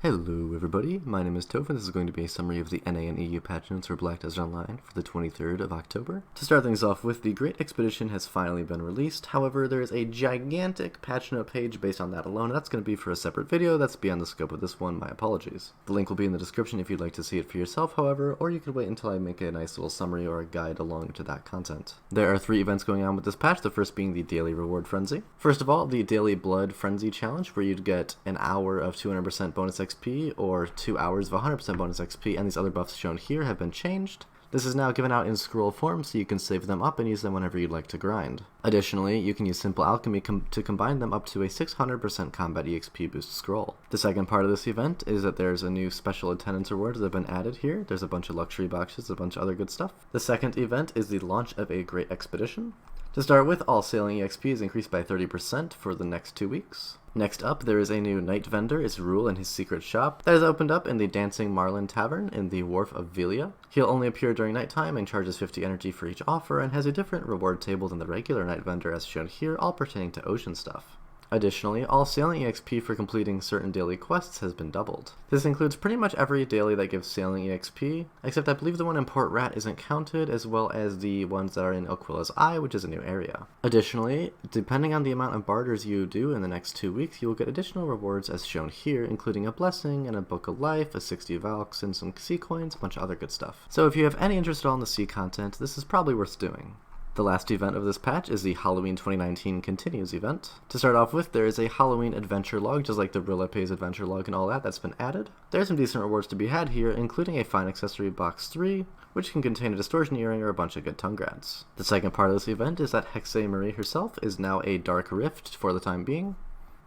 Hello everybody, my name is Toef and this is going to be a summary of the NA and EU patch notes for Black Desert Online for the 23rd of October. To start things off with, the Great Expedition has finally been released. However, there is a gigantic patch note page based on that alone, and that's going to be for a separate video. That's beyond the scope of this one, my apologies. The link will be in the description if you'd like to see it for yourself, however, or you could wait until I make a nice little summary or a guide along to that content. There are 3 events going on with this patch, the first being the Daily Reward Frenzy. First of all, the Daily Blood Frenzy Challenge, where you'd get an hour of 200% bonus XP or 2 hours of 100% bonus XP, and these other buffs shown here have been changed. This is now given out in scroll form, so you can save them up and use them whenever you'd like to grind. Additionally, you can use Simple Alchemy to combine them up to a 600% combat EXP boost scroll. The second part of this event is that there's a new special attendance reward that have been added here. There's a bunch of luxury boxes, a bunch of other good stuff. The second event is the launch of a Great Expedition. To start with, all sailing EXP is increased by 30% for the next 2 weeks. Next up, there is a new night vendor, Rule in his secret shop, that is opened up in the Dancing Marlin Tavern in the Wharf of Velia. He'll only appear during nighttime and charges 50 energy for each offer, and has a different reward table than the regular night vendor as shown here, all pertaining to ocean stuff. Additionally, all sailing EXP for completing certain daily quests has been doubled. This includes pretty much every daily that gives sailing EXP, except I believe the one in Port Rat isn't counted, as well as the ones that are in Aquila's Eye, which is a new area. Additionally, depending on the amount of barters you do in the next 2 weeks, you will get additional rewards as shown here, including a blessing and a book of life, a 60 Valks, and some sea coins, a bunch of other good stuff. So if you have any interest at all in the sea content, this is probably worth doing. The last event of this patch is the Halloween 2019 Continues event. To start off with, there is a Halloween adventure log, just like the Rillape's adventure log and all that's been added. There's some decent rewards to be had here, including a fine accessory box 3, which can contain a distortion earring or a bunch of good tongue grads. The second part of this event is that Hexe Marie herself is now a Dark Rift for the time being.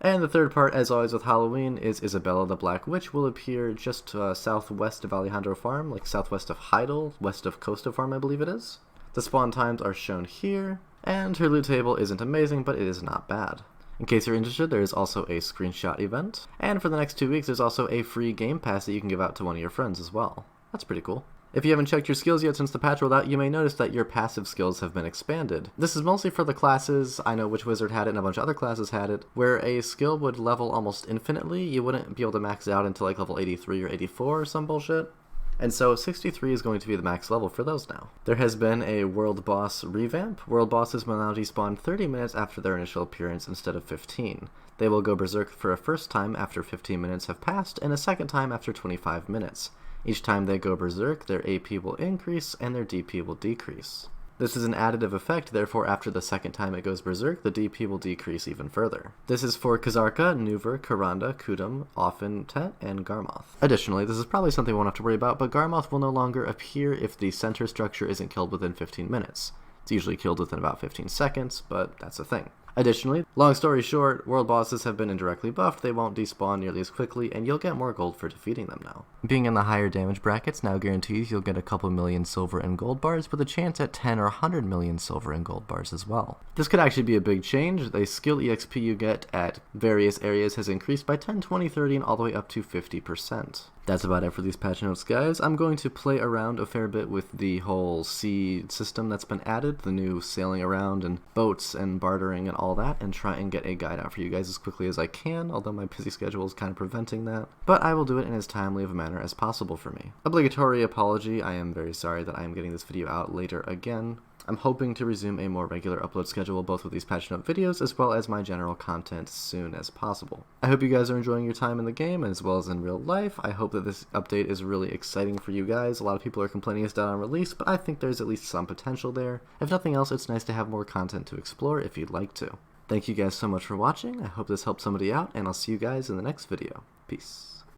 And the third part, as always with Halloween, is Isabella the Black Witch will appear just southwest of Alejandro Farm, like southwest of Heidel, west of Costa Farm I believe it is. The spawn times are shown here, and her loot table isn't amazing, but it is not bad. In case you're interested, there is also a screenshot event, and for the next 2 weeks there's also a free game pass that you can give out to one of your friends as well. That's pretty cool. If you haven't checked your skills yet since the patch rolled out, you may notice that your passive skills have been expanded. This is mostly for the classes. I know Witch Wizard had it and a bunch of other classes had it, where a skill would level almost infinitely. You wouldn't be able to max it out until like level 83 or 84 or some bullshit. And so 63 is going to be the max level for those now. There has been a World Boss revamp. World Bosses will now despawn 30 minutes after their initial appearance instead of 15. They will go berserk for a first time after 15 minutes have passed, and a second time after 25 minutes. Each time they go berserk, their AP will increase and their DP will decrease. This is an additive effect, therefore after the second time it goes berserk, the DP will decrease even further. This is for Kazarka, Nuver, Karanda, Kudum, Offentet, and Garmoth. Additionally, this is probably something we won't have to worry about, but Garmoth will no longer appear if the center structure isn't killed within 15 minutes. It's usually killed within about 15 seconds, but that's a thing. Additionally, long story short, world bosses have been indirectly buffed, they won't despawn nearly as quickly, and you'll get more gold for defeating them now. Being in the higher damage brackets now guarantees you'll get a couple million silver and gold bars, with a chance at 10 or 100 million silver and gold bars as well. This could actually be a big change. The skill EXP you get at various areas has increased by 10, 20, 30, and all the way up to 50%. That's about it for these patch notes, guys. I'm going to play around a fair bit with the whole sea system that's been added, the new sailing around and boats and bartering and all that, and try and get a guide out for you guys as quickly as I can, although my busy schedule is kind of preventing that. But I will do it in as timely of a manner as possible for me. Obligatory apology, I am very sorry that I am getting this video out later again. I'm hoping to resume a more regular upload schedule both with these patch note videos as well as my general content as soon as possible. I hope you guys are enjoying your time in the game as well as in real life. I hope that this update is really exciting for you guys. A lot of people are complaining it's down on release, but I think there's at least some potential there. If nothing else, it's nice to have more content to explore if you'd like to. Thank you guys so much for watching. I hope this helped somebody out, and I'll see you guys in the next video. Peace.